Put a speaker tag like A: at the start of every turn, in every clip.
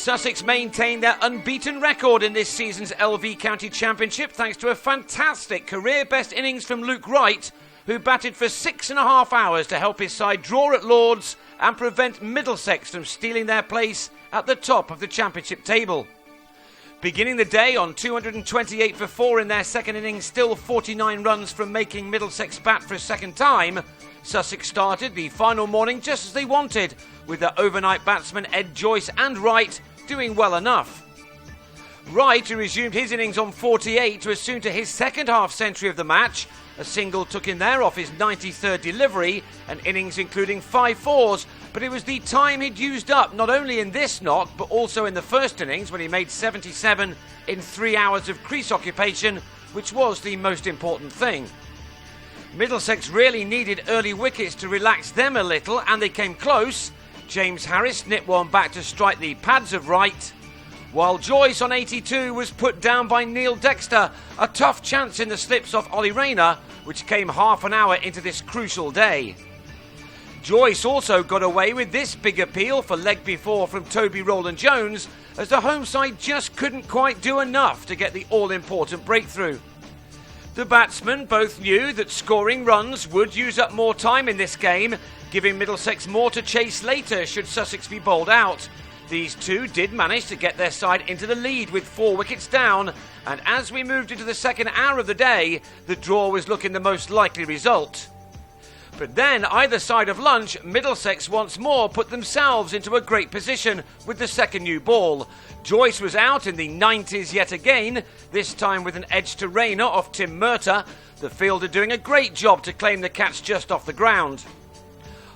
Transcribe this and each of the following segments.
A: Sussex maintained their unbeaten record in this season's LV County Championship thanks to a fantastic career-best innings from Luke Wright, who batted for 6.5 hours to help his side draw at Lords and prevent Middlesex from stealing their place at the top of the championship table. Beginning the day on 228 for 4 in their second innings, still 49 runs from making Middlesex bat for a second time, Sussex started the final morning just as they wanted, with their overnight batsmen Ed Joyce and Wright doing well enough. Wright, who resumed his innings on 48, was soon to his second half century of the match. A single took him there off his 93rd delivery, an innings including 5 fours, but it was the time he'd used up not only in this knock but also in the first innings when he made 77 in 3 hours of crease occupation, which was the most important thing. Middlesex really needed early wickets to relax them a little, and they came close. James Harris nipped one back to strike the pads of Wright, while Joyce on 82 was put down by Neil Dexter, a tough chance in the slips off Ollie Rayner, which came half an hour into this crucial day. Joyce also got away with this big appeal for leg before from Toby Rowland-Jones, as the home side just couldn't quite do enough to get the all-important breakthrough. The batsmen both knew that scoring runs would use up more time in this game, giving Middlesex more to chase later should Sussex be bowled out. These two did manage to get their side into the lead with 4 wickets down, and as we moved into the second hour of the day, the draw was looking the most likely result. But then, either side of lunch, Middlesex once more put themselves into a great position with the second new ball. Joyce was out in the 90s yet again, this time with an edge to Rayner off Tim Murtagh, the fielder doing a great job to claim the catch just off the ground.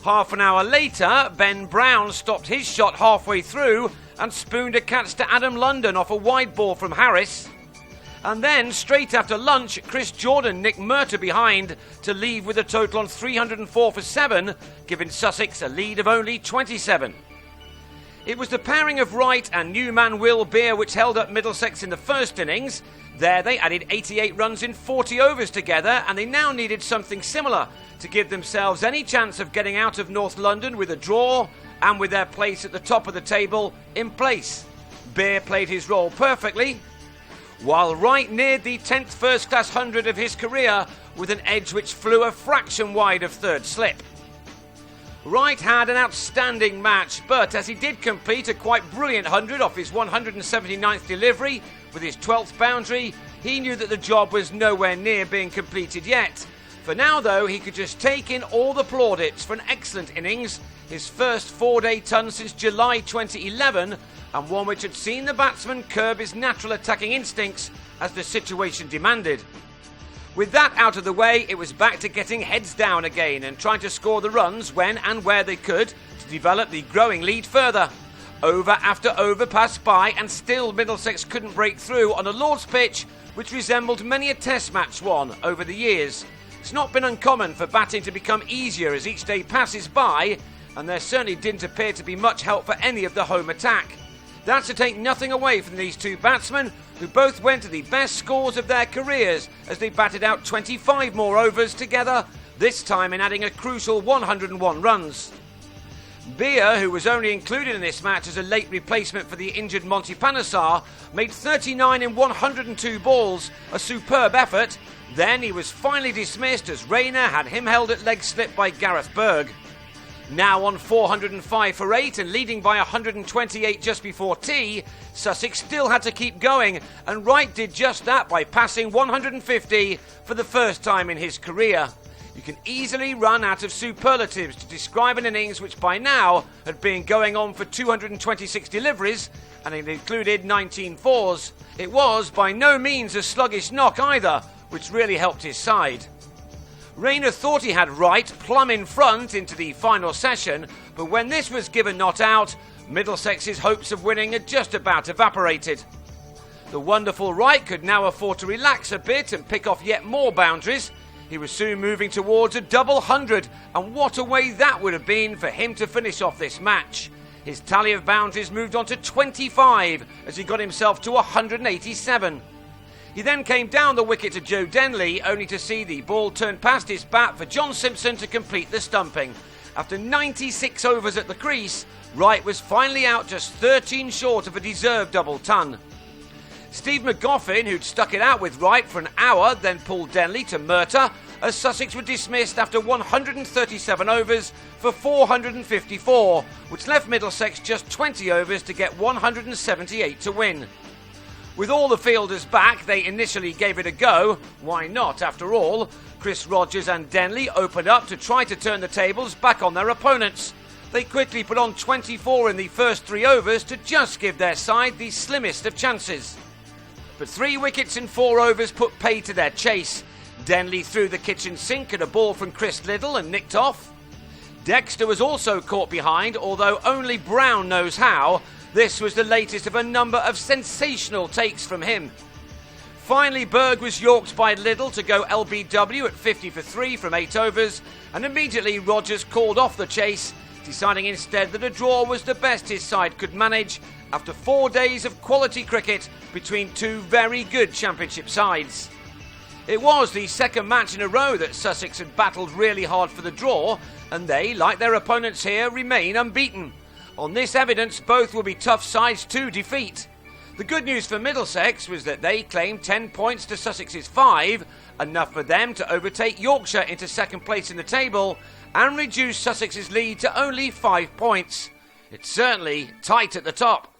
A: Half an hour later, Ben Brown stopped his shot halfway through and spooned a catch to Adam London off a wide ball from Harris. And then, straight after lunch, Chris Jordan nicked Murtagh behind to leave with a total on 304 for 7, giving Sussex a lead of only 27. It was the pairing of Wright and new man Will Beer which held up Middlesex in the first innings. There they added 88 runs in 40 overs together, and they now needed something similar to give themselves any chance of getting out of North London with a draw and with their place at the top of the table in place. Beer played his role perfectly, while Wright neared the 10th first-class 100 of his career with an edge which flew a fraction wide of third slip. Wright had an outstanding match, but as he did complete a quite brilliant 100 off his 179th delivery with his 12th boundary, he knew that the job was nowhere near being completed yet. For now, though, he could just take in all the plaudits for an excellent innings, his first 4-day ton since July 2011, and one which had seen the batsman curb his natural attacking instincts as the situation demanded. With that out of the way, it was back to getting heads down again and trying to score the runs when and where they could to develop the growing lead further. Over after over passed by, and still Middlesex couldn't break through on a Lord's pitch which resembled many a test match won over the years. It's not been uncommon for batting to become easier as each day passes by, and there certainly didn't appear to be much help for any of the home attack. That's to take nothing away from these two batsmen, who both went to the best scores of their careers as they batted out 25 more overs together, this time in adding a crucial 101 runs. Beer, who was only included in this match as a late replacement for the injured Monty Panesar, made 39 in 102 balls, a superb effort. Then he was finally dismissed as Rayner had him held at leg slip by Gareth Berg. Now on 405 for 8 and leading by 128 just before tea, Sussex still had to keep going, and Wright did just that by passing 150 for the first time in his career. You can easily run out of superlatives to describe an innings which by now had been going on for 226 deliveries, and it included 19 fours. It was by no means a sluggish knock either, which really helped his side. Rayner thought he had Wright plumb in front into the final session, but when this was given not out, Middlesex's hopes of winning had just about evaporated. The wonderful Wright could now afford to relax a bit and pick off yet more boundaries. He was soon moving towards a double 100, and what a way that would have been for him to finish off this match. His tally of boundaries moved on to 25 as he got himself to 187. He then came down the wicket to Joe Denley, only to see the ball turn past his bat for John Simpson to complete the stumping. After 96 overs at the crease, Wright was finally out just 13 short of a deserved double ton. Steve McGoffin, who'd stuck it out with Wright for an hour, then pulled Denley to Murtagh as Sussex were dismissed after 137 overs for 454, which left Middlesex just 20 overs to get 178 to win. With all the fielders back, they initially gave it a go. Why not, after all? Chris Rogers and Denley opened up to try to turn the tables back on their opponents. They quickly put on 24 in the first 3 overs to just give their side the slimmest of chances. But 3 wickets in 4 overs put pay to their chase. Denley threw the kitchen sink at a ball from Chris Liddle and nicked off. Dexter was also caught behind, although only Brown knows how. This was the latest of a number of sensational takes from him. Finally, Berg was yorked by Liddle to go LBW at 50 for 3 from 8 overs, and immediately Rogers called off the chase, deciding instead that a draw was the best his side could manage after 4 days of quality cricket between 2 very good championship sides. It was the second match in a row that Sussex had battled really hard for the draw, and they, like their opponents here, remain unbeaten. On this evidence, both will be tough sides to defeat. The good news for Middlesex was that they claimed 10 points to Sussex's 5, enough for them to overtake Yorkshire into second place in the table and reduce Sussex's lead to only 5 points. It's certainly tight at the top.